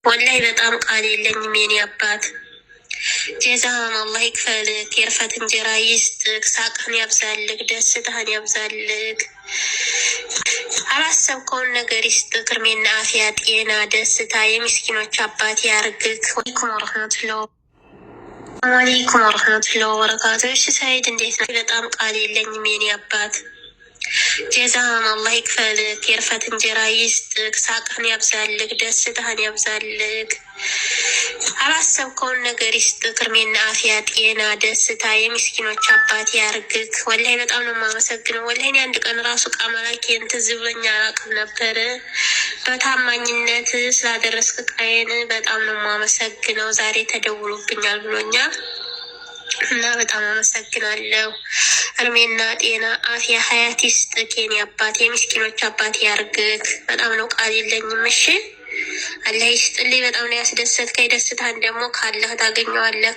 ወላይ በጣም ቃል የለኝም የኔ አባት። ጀዛህን አላህ ይክፈልክ፣ የርፈት እንጀራ ይስጥክ፣ ሳቅህን ያብዛልክ፣ ደስታህን ያብዛልክ፣ አላሰብከውን ነገር ይስጥክ፣ እድሜና አፍያ፣ ጤና፣ ደስታ፣ የምስኪኖች አባት ያርግክ። ወአለይኩም ወረህመቱላሂ ወበረካቱ። እሺ ሰይድ እንዴት ነው? በጣም ቃል የለኝም የኔ አባት። ጀዛህን አላህ ይክፈልክ፣ የርፈት እንጀራ ይስጥክ፣ ሳቅህን ያብዛልክ፣ ደስታህን ያብዛልክ፣ አላሰብከውን ነገር ይስጥክ፣ እድሜና አፍያ፣ ጤና፣ ደስታ፣ የምስኪኖች አባት ያርግክ። ወላሂ በጣም ነው የማመሰግነው። ወላሂ እኔ አንድ ቀን ራሱ ቃመላኬን ትዝ ብሎኝ አላውቅም ነበረ። በታማኝነት ስላደረስክ ቃዬን በጣም ነው የማመሰግነው። ዛሬ ተደውሎብኛል ብሎኛል እና በጣም አመሰግናለሁ። እድሜና ጤና አፍያ ሀያት ይስጥክ የኔ አባት፣ የምስኪኖች አባት ያርግክ። በጣም ነው ቃል የለኝም። እሺ አላህ ይስጥልኝ። በጣም ነው ያስደሰትከኝ። ደስታን ደግሞ ካለህ ታገኘዋለህ።